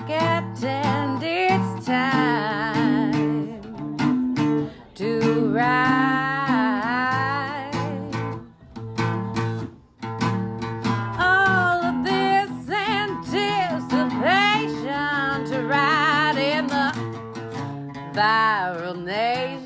and it's time to ride. All of this anticipation to ride in the viral nation.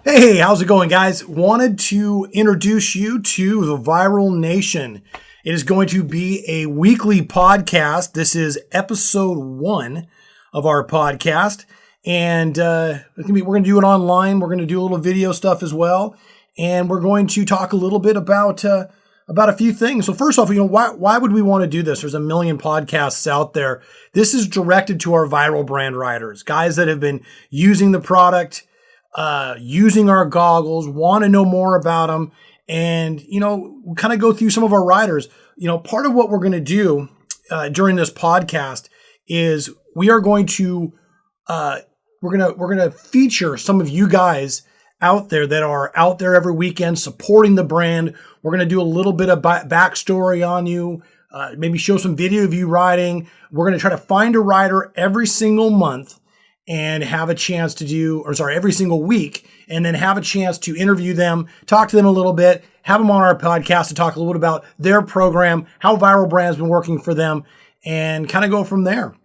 Hey, how's it going, guys? Wanted to introduce you to the Viral Nation. It is going to be a weekly podcast. This is episode 1 of our podcast, and we're going to do it online. We're going to do a little video stuff as well, and we're going to talk a little bit about a few things. So first off, why would we want to do this? There's a million podcasts out there. This is directed to our viral brand riders, guys that have been using the product, using our goggles, want to know more about them, and, kind of go through some of our riders. Part of what we're going to do during this podcast is we are going to, we're going to feature some of you guys out there that are out there every weekend supporting the brand. We're going to do a little bit of backstory on you, maybe show some video of you riding. We're going to try to find a rider every single month and have a chance to every single week, and then have a chance to interview them, talk to them a little bit, have them on our podcast to talk a little bit about their program, how Viral Brand's been working for them, and kind of go from there.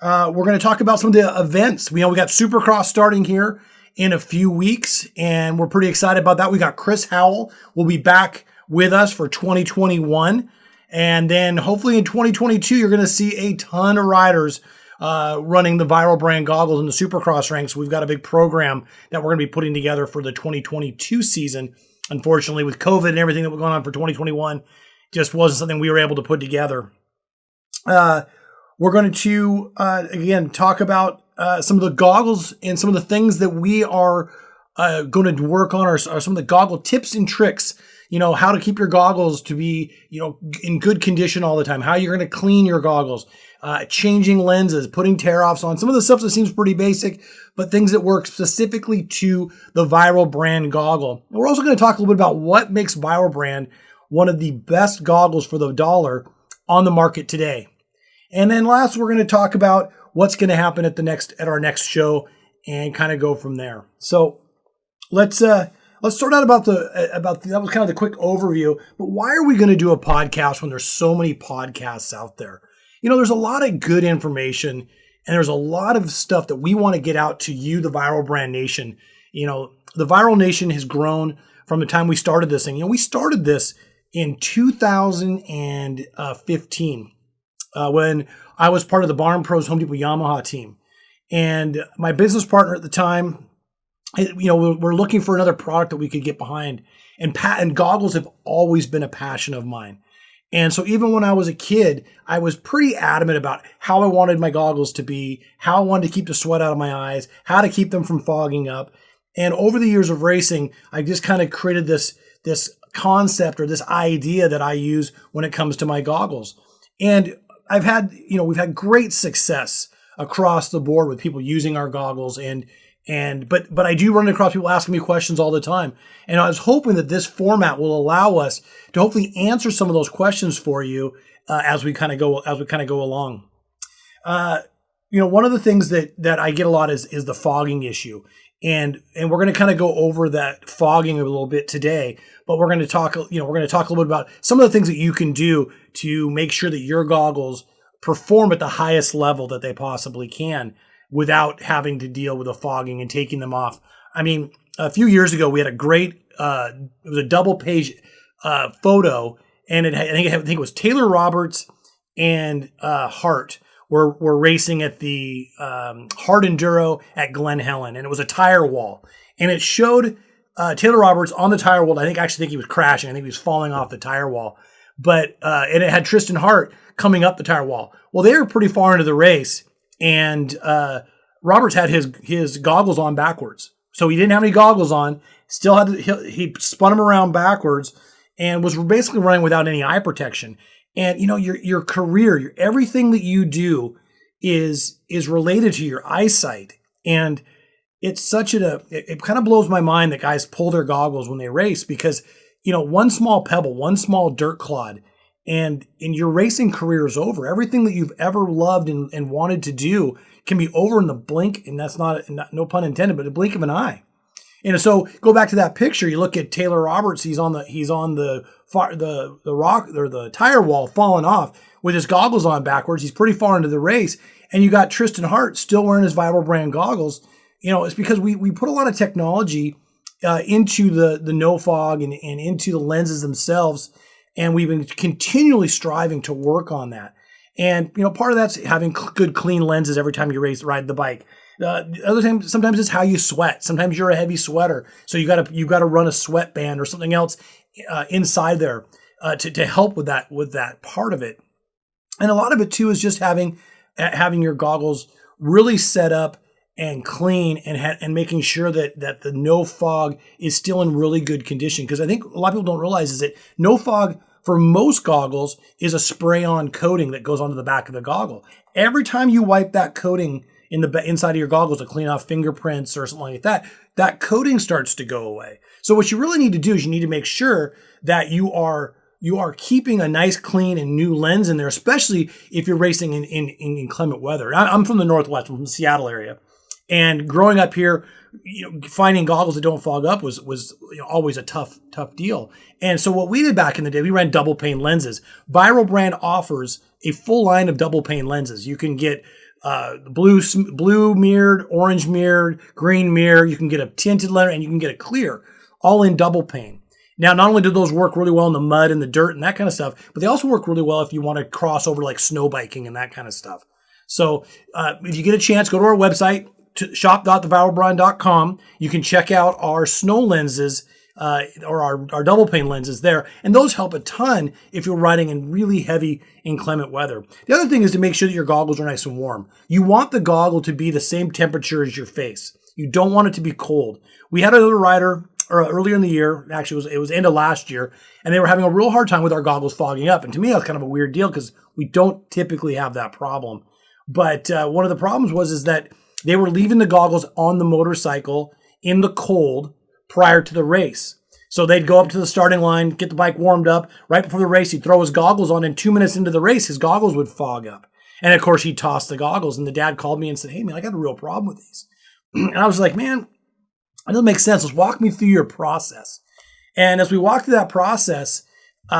We're going to talk about some of the events. We got Supercross starting here in a few weeks, and we're pretty excited about that. We got Chris Howell will be back with us for 2021, and then hopefully in 2022 you're going to see a ton of riders running the Viral Brand goggles in the Supercross ranks. We've got a big program that we're going to be putting together for the 2022 season. Unfortunately, with COVID and everything that was going on for 2021, just wasn't something we were able to put together. We're going to, again, talk about some of the goggles and some of the things that we are going to work on are some of the goggle tips and tricks. How to keep your goggles to be, in good condition all the time, how you're going to clean your goggles, changing lenses, putting tear-offs on, some of the stuff that seems pretty basic, but things that work specifically to the Viral Brand goggle. And we're also going to talk a little bit about what makes Viral Brand one of the best goggles for the dollar on the market today. And then last, we're going to talk about what's going to happen at our next show and kind of go from there. So let's start out about that was kind of the quick overview, but why are we going to do a podcast when there's so many podcasts out there? There's a lot of good information, and there's a lot of stuff that we want to get out to you, the Viral Brand Nation. The Viral Nation has grown from the time we started this thing. We started this in 2015 when I was part of the Barn Pros Home Depot Yamaha team. And my business partner at the time, we're looking for another product that we could get behind. And goggles have always been a passion of mine. And so even when I was a kid, I was pretty adamant about how I wanted my goggles to be, how I wanted to keep the sweat out of my eyes, how to keep them from fogging up. And over the years of racing, I just kind of created this concept or this idea that I use when it comes to my goggles. And we've had great success across the board with people using our goggles, but I do run across people asking me questions all the time. And I was hoping that this format will allow us to hopefully answer some of those questions for you as we kind of go along. One of the things that I get a lot is the fogging issue. And we're going to kind of go over that fogging a little bit today, but we're going to talk a little bit about some of the things that you can do to make sure that your goggles perform at the highest level that they possibly can without having to deal with the fogging and taking them off. I mean, a few years ago, we had a great, it was a double page photo, and I think it was Taylor Roberts and Hart were racing at the Hard Enduro at Glen Helen, and it was a tire wall. And it showed Taylor Roberts on the tire wall. I actually think he was crashing. I think he was falling off the tire wall. But and it had Tristan Hart coming up the tire wall. Well, they were pretty far into the race, and Roberts had his goggles on backwards. So he didn't have any goggles on. Still had he spun them around backwards and was basically running without any eye protection. And your career, everything that you do is related to your eyesight. And it's it kind of blows my mind that guys pull their goggles when they race because, one small pebble, one small dirt clod, and your racing career is over. Everything that you've ever loved and wanted to do can be over in the blink, and that's not no pun intended, but the blink of an eye. And so go back to that picture. You look at Taylor Roberts. He's on the rock or the tire wall, falling off with his goggles on backwards. He's pretty far into the race, and you got Tristan Hart still wearing his Viral brand goggles. It's because we put a lot of technology into the no fog and into the lenses themselves, and we've been continually striving to work on that. And part of that's having good clean lenses every time you ride the bike. The other thing, sometimes it's how you sweat. Sometimes you're a heavy sweater, so you got to run a sweatband or something else inside there to help with that part of it. And a lot of it too is just having your goggles really set up and clean and making sure that the no fog is still in really good condition. Because I think a lot of people don't realize is that no fog for most goggles is a spray-on coating that goes onto the back of the goggle. Every time you wipe that coating in the inside of your goggles to clean off fingerprints or something like that, that coating starts to go away. So what you really need to do is you need to make sure that you are keeping a nice, clean, and new lens in there, especially if you're racing in inclement weather. I'm from the Northwest, I'm from the Seattle area. And growing up here, finding goggles that don't fog up was always a tough deal. And so what we did back in the day, we ran double pane lenses. Viral brand offers a full line of double pane lenses. You can get blue mirrored, orange mirrored, green mirror. You can get a tinted lens, and you can get a clear, all in double pane. Now, not only do those work really well in the mud and the dirt and that kind of stuff, but they also work really well if you want to cross over like snow biking and that kind of stuff. So if you get a chance, go to our website, shop.theviralbrand.com. You can check out our snow lenses or our double pane lenses there. And those help a ton if you're riding in really heavy inclement weather. The other thing is to make sure that your goggles are nice and warm. You want the goggle to be the same temperature as your face. You don't want it to be cold. We had another rider earlier in the year, actually it was end of last year, and they were having a real hard time with our goggles fogging up. And to me, that's kind of a weird deal because we don't typically have that problem. But one of the problems is that they were leaving the goggles on the motorcycle in the cold prior to the race. So they'd go up to the starting line, get the bike warmed up. Right before the race, he'd throw his goggles on, and 2 minutes into the race, his goggles would fog up. And of course, he'd toss the goggles. And the dad called me and said, "Hey, man, I got a real problem with these." And I was like, "Man, that doesn't make sense. Let's walk me through your process." And as we walked through that process, he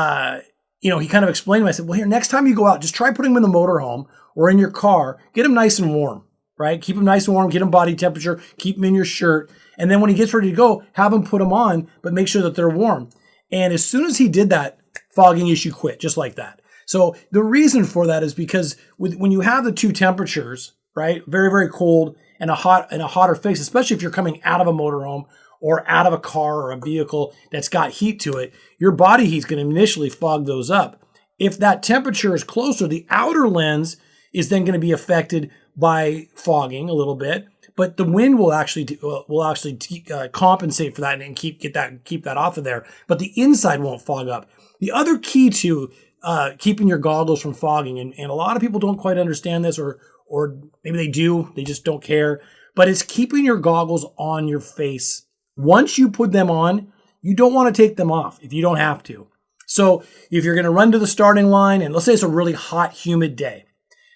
kind of explained to me. I said, "Well, here, next time you go out, just try putting them in the motorhome or in your car. Get them nice and warm. Right? Keep them nice and warm, get them body temperature, keep them in your shirt. And then when he gets ready to go, have him put them on, but make sure that they're warm." And as soon as he did that, fogging issue quit, just like that. So the reason for that is because when you have the two temperatures, right? Very, very cold and a hotter face, especially if you're coming out of a motorhome or out of a car or a vehicle that's got heat to it, your body heat's going to initially fog those up. If that temperature is closer, the outer lens is then going to be affected by fogging a little bit, but the wind will actually compensate for that and keep that off of there. But the inside won't fog up. The other key to keeping your goggles from fogging, and a lot of people don't quite understand this, or maybe they do, they just don't care, but it's keeping your goggles on your face. Once you put them on, you don't want to take them off if you don't have to. So if you're going to run to the starting line, and let's say it's a really hot, humid day.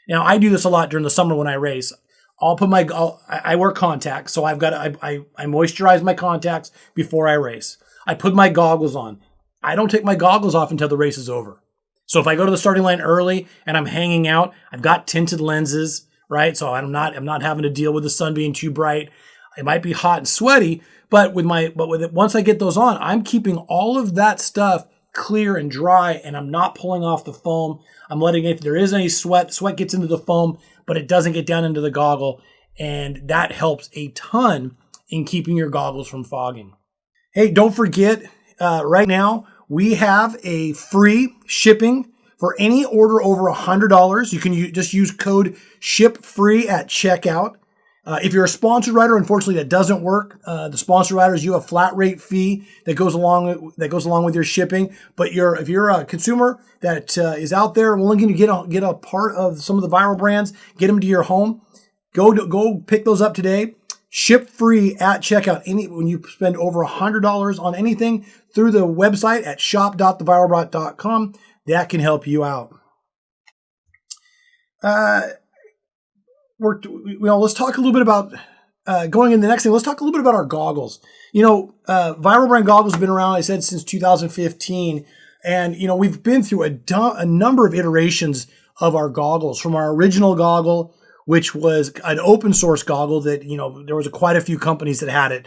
Now, I do this a lot during the summer when I race. I wear contacts, so I moisturize my contacts before I race. I put my goggles on. I don't take my goggles off until the race is over. So if I go to the starting line early and I'm hanging out, I've got tinted lenses, right? So I'm not having to deal with the sun being too bright. It might be hot and sweaty, but once I get those on, I'm keeping all of that stuff clear and dry, and I'm not pulling off the foam. I'm letting if there is any sweat gets into the foam, but it doesn't get down into the goggle, and that helps a ton in keeping your goggles from fogging. Hey, don't forget, right now we have a free shipping for any order over $100. You can just use code SHIPFREE at checkout. If you're a sponsored rider, unfortunately that doesn't work. The sponsored riders, you have a flat rate fee that goes along with your shipping. But if you're a consumer that is out there willing to get a part of some of the viral brands, get them to your home, go pick those up today. Ship free at checkout. When you spend over $100 on anything through the website at shop.theviralbrand.com, that can help you out. Let's talk a little bit about going into the next thing. Let's talk a little bit about our goggles. Viral Brand goggles have been around, I said, since 2015. And, we've been through a number of iterations of our goggles, from our original goggle, which was an open source goggle that, there was quite a few companies that had it.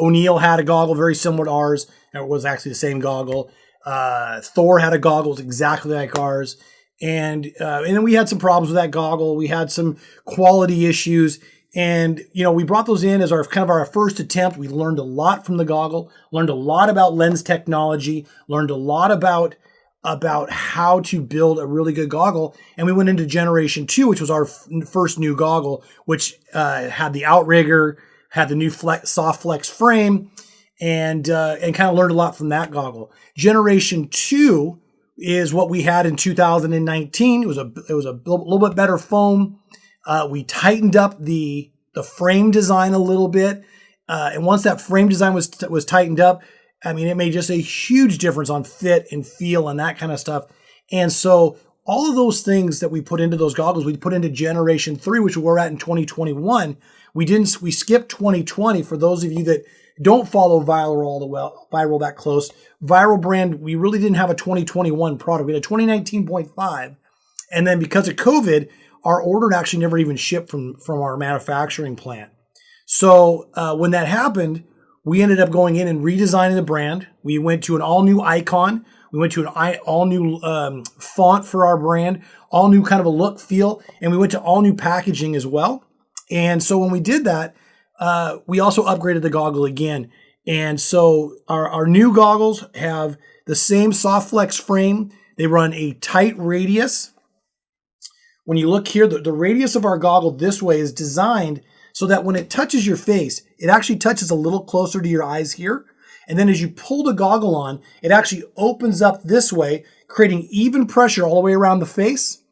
O'Neill had a goggle very similar to ours. It was actually the same goggle. Thor had a goggle exactly like ours. And then we had some problems with that goggle. We had some quality issues. And, we brought those in as our first attempt. We learned a lot from the goggle, learned a lot about lens technology, learned a lot about how to build a really good goggle. And we went into generation 2, which was our first new goggle, which had the outrigger, had the new soft flex frame, and kind of learned a lot from that goggle. Generation 2 is what we had in 2019. It was a little bit better foam. We tightened up the frame design a little bit. And once that frame design was tightened up, it made just a huge difference on fit and feel and that kind of stuff. And so all of those things that we put into those goggles, we put into generation 3, which we're at in 2021. We skipped 2020. For those of you that don't follow Viral that close, Viral Brand, we really didn't have a 2021 product. We had a 2019.5. And then because of COVID, our order actually never even shipped from our manufacturing plant. So when that happened, we ended up going in and redesigning the brand. We went to an all-new icon. We went to an all-new font for our brand, all-new kind of a look, feel, and we went to all-new packaging as well. And so when we did that, we also upgraded the goggle again. And so our new goggles have the same soft flex frame. They run a tight radius. When you look here, the radius of our goggle this way is designed so that when it touches your face, it actually touches a little closer to your eyes here. And then as you pull the goggle on, it actually opens up this way, creating even pressure all the way around the face,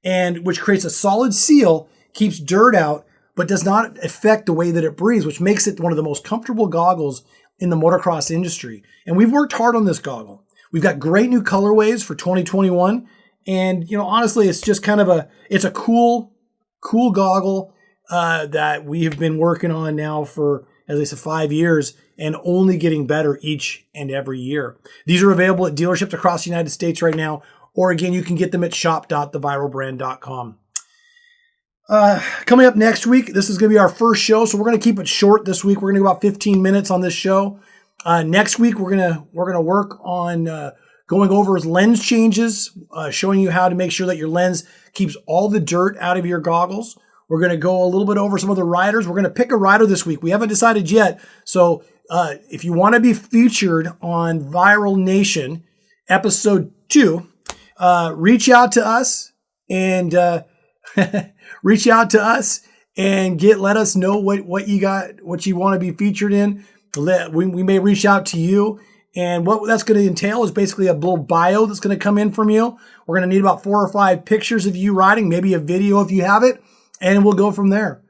and which creates a solid seal, keeps dirt out, but does not affect the way that it breathes, which makes it one of the most comfortable goggles in the motocross industry. And we've worked hard on this goggle. We've got great new colorways for 2021. And, honestly, it's just kind of it's a cool goggle that we have been working on now for, as I said, 5 years, and only getting better each and every year. These are available at dealerships across the United States right now, or again, you can get them at shop.theviralbrand.com. Coming up next week, this is going to be our first show, so we're going to keep it short this week. We're going to go about 15 minutes on this show. Next week, we're going to work on going over lens changes, showing you how to make sure that your lens keeps all the dirt out of your goggles. We're going to go a little bit over some of the riders. We're going to pick a rider this week. We haven't decided yet. So if you want to be featured on Viral Nation episode 2, reach out to us and let us know what you got, what you want to be featured in. We may reach out to you. And what that's going to entail is basically a little bio that's going to come in from you. We're going to need about 4 or 5 pictures of you riding, maybe a video if you have it, and we'll go from there.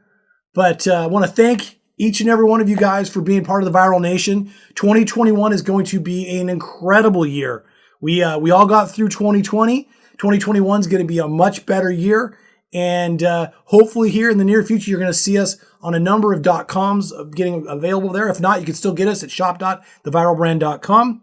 But I want to thank each and every one of you guys for being part of the Viral Nation. 2021 is going to be an incredible year. We all got through 2020. 2021 is going to be a much better year. And hopefully here in the near future, you're going to see us on a number of .coms getting available there. If not, you can still get us at shop.theviralbrand.com.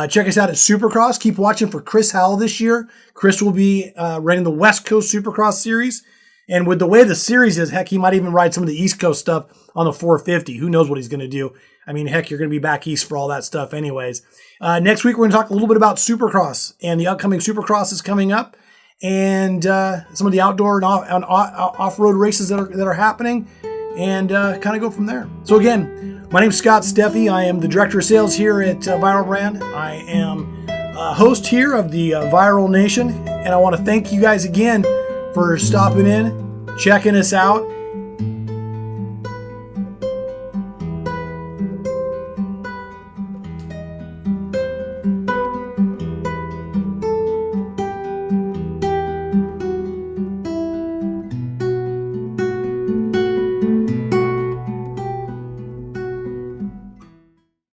Check us out at Supercross. Keep watching for Chris Howell this year. Chris will be running the West Coast Supercross Series. And with the way the series is, heck, he might even ride some of the East Coast stuff on the 450. Who knows what he's going to do? Heck, you're going to be back east for all that stuff anyways. Next week, we're going to talk a little bit about Supercross and the upcoming Supercross is coming up. And some of the outdoor and off-road races that are happening, and kind of go from there. So again, my name's Scot Steffy. I am the Director of Sales here at Viral Brand. I am a host here of the Viral Nation, and I want to thank you guys again for stopping in, checking us out,